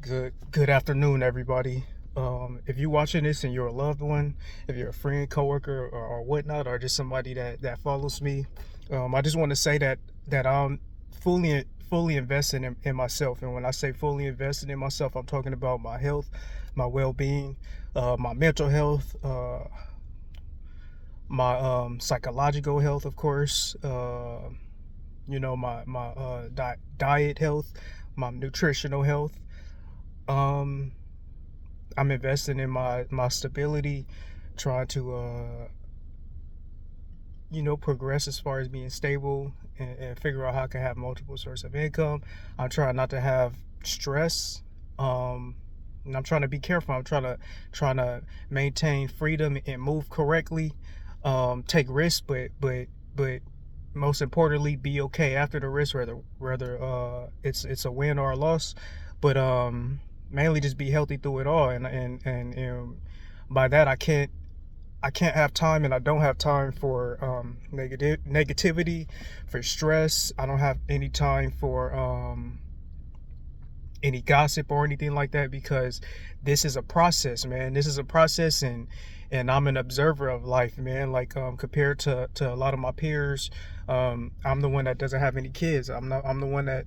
Good afternoon, everybody. If you're watching this and you're a loved one, if you're a friend, coworker, or whatnot, or just somebody that follows me, I just want to say that I'm fully invested in myself. And when I say fully invested in myself, I'm talking about my health, my well-being, my mental health, my psychological health, of course. My diet health, my nutritional health. Um, I'm investing in my stability, trying to progress as far as being stable and figure out how I can have multiple sources of income. I'm trying not to have stress. And I'm trying to be careful. I'm trying to maintain freedom and move correctly. Take risks, but most importantly, be okay after the risk, whether it's a win or a loss. But mainly just be healthy through it all. And by that I can't have time, and I don't have time for negativity, for stress. I don't have any time for any gossip or anything like that, because this is a process, man. This is a process, and I'm an observer of life, man. Like compared to a lot of my peers, I'm the one that doesn't have any kids. I'm the one that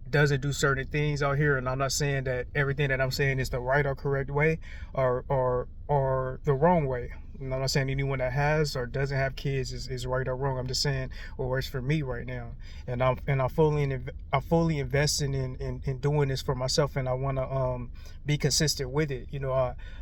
doesn't do certain things out here. And I'm not saying that everything that I'm saying is the right or correct way, or the wrong way. I'm not saying anyone that has or doesn't have kids is right or wrong. I'm just saying what works for me right now. And I'm fully invested in doing this for myself, and I want to be consistent with it.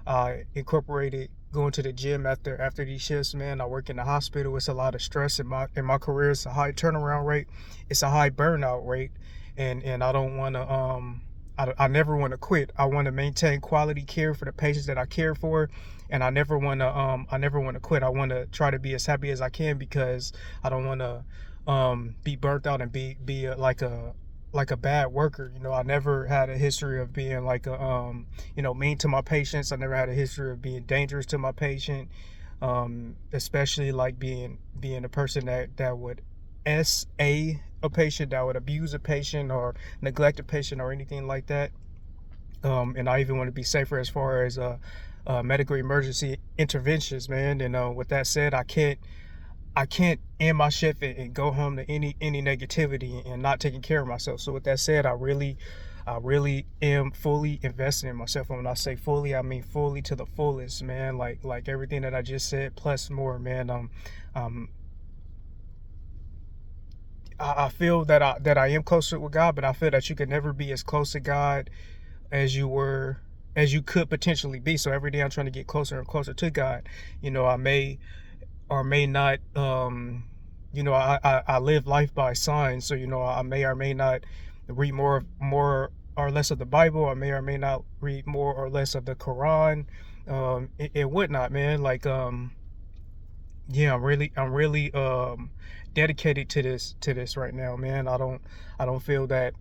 I incorporated going to the gym after these shifts, man. I work in the hospital. It's a lot of stress in my career. It's a high turnaround rate. It's a high burnout rate, and I don't want to I never want to quit. I want to maintain quality care for the patients that I care for, and I never want to quit. I want to try to be as happy as I can, because I don't want to be burnt out and be like a bad worker. I never had a history of being like a mean to my patients. I never had a history of being dangerous to my patient, especially like being a person that would a patient, that would abuse a patient or neglect a patient or anything like that. And I even want to be safer as far as medical emergency interventions, man. And with that said, I can't end my shift and go home to any negativity and not taking care of myself. So with that said, I really am fully invested in myself. And when I say fully, I mean fully to the fullest, man. Like everything that I just said plus more, man. Um, I feel that I am closer with God, but I feel that you could never be as close to God as you could potentially be. So every day I'm trying to get closer and closer to God. I may or may not I live life by signs. So I may or may not read more or less of the Bible. I may or may not read more or less of the Quran, and whatnot, man. Like yeah, I'm really dedicated to this right now, man. I don't feel that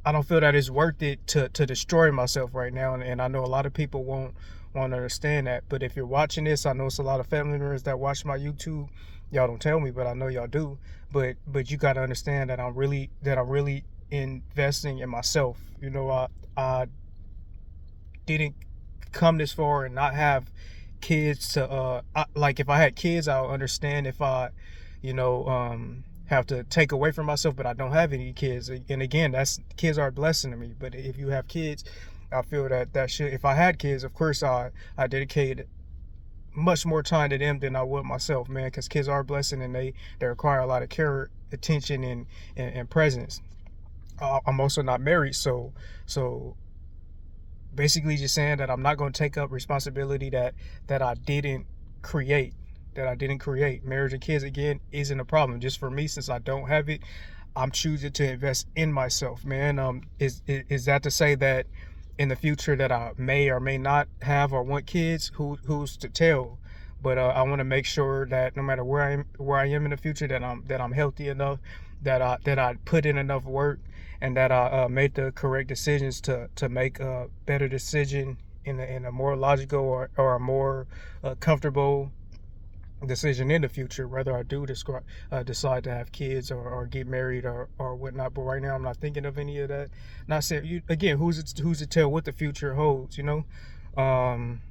it's worth it to destroy myself right now, and I know a lot of people won't understand that. But if you're watching this, I know it's a lot of family members that watch my YouTube. Y'all don't tell me, but I know y'all do. But you got to understand that I'm really investing in myself. I didn't come this far and not have kids to like, if I had kids, I'll understand if I have to take away from myself, but I don't have any kids. And again, that's kids are a blessing to me. But if you have kids, I feel that should, if I had kids, of course I dedicate much more time to them than I would myself, man, because kids are a blessing, and they require a lot of care, attention, and presence. I'm also not married, so basically just saying that I'm not going to take up responsibility that I didn't create. Marriage and kids, again, isn't a problem. Just for me, since I don't have it, I'm choosing to invest in myself, man. Is that to say that in the future that I may or may not have or want kids? Who's to tell? But I want to make sure that no matter where I am in the future, that I'm healthy enough, that I put in enough work, and that I made the correct decisions to make a better decision in a more logical or a more comfortable decision in the future, whether I do decide to have kids or get married or whatnot. But right now, I'm not thinking of any of that. Not saying you again, who's to tell what the future holds, you know? Um,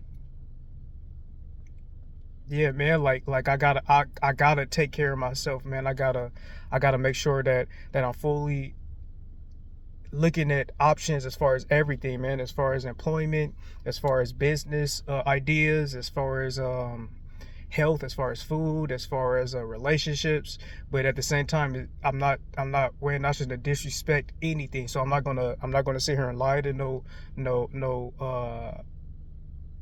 yeah, man, like I gotta take care of myself, man. I gotta make sure that I'm fully looking at options as far as everything, man, as far as employment, as far as business ideas, as far as health, as far as food, as far as relationships. But at the same time, I'm not wearing nothing to disrespect anything. So I'm not gonna sit here and lie to no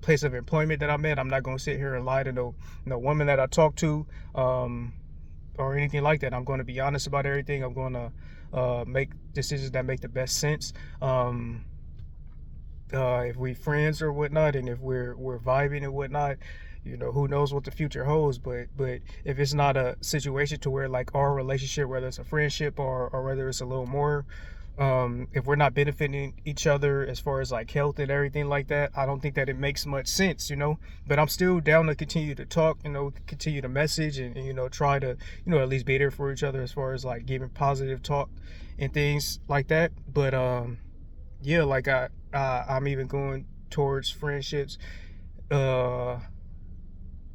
place of employment that I'm at. I'm not gonna sit here and lie to no woman that I talk to. Or anything like that. I'm going to be honest about everything. I'm going to make decisions that make the best sense. If we friends or whatnot, and if we're vibing and whatnot, who knows what the future holds. But if it's not a situation to where like our relationship, whether it's a friendship or whether it's a little more, if we're not benefiting each other as far as like health and everything like that, I don't think that it makes much sense. But I'm still down to continue to talk, continue to message and try to, at least be there for each other as far as like giving positive talk and things like that. But yeah, like I'm even going towards friendships uh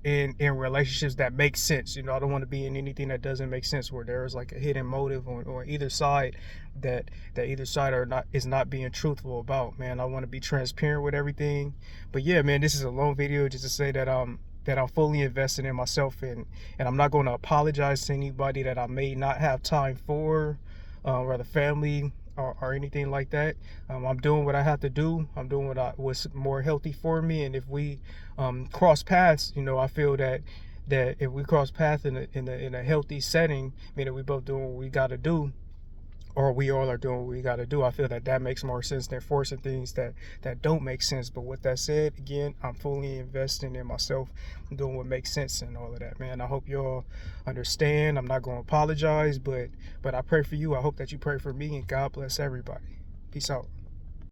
in relationships that make sense. I don't want to be in anything that doesn't make sense, where there is like a hidden motive on either side, that either side is not being truthful about. Man, I want to be transparent with everything. But yeah, man, this is a long video just to say that I'm fully invested in myself, and I'm not going to apologize to anybody that I may not have time for, whether family or anything like that. I'm doing what I have to do. I'm doing what's more healthy for me. And if we cross paths, I feel that if we cross paths in a healthy setting, meaning we both doing what we got to do, or we all are doing what we got to do, I feel that makes more sense than forcing things that don't make sense. But with that said, again, I'm fully investing in myself, doing what makes sense and all of that, man. I hope y'all understand. I'm not going to apologize, but I pray for you. I hope that you pray for me, and God bless everybody. Peace out.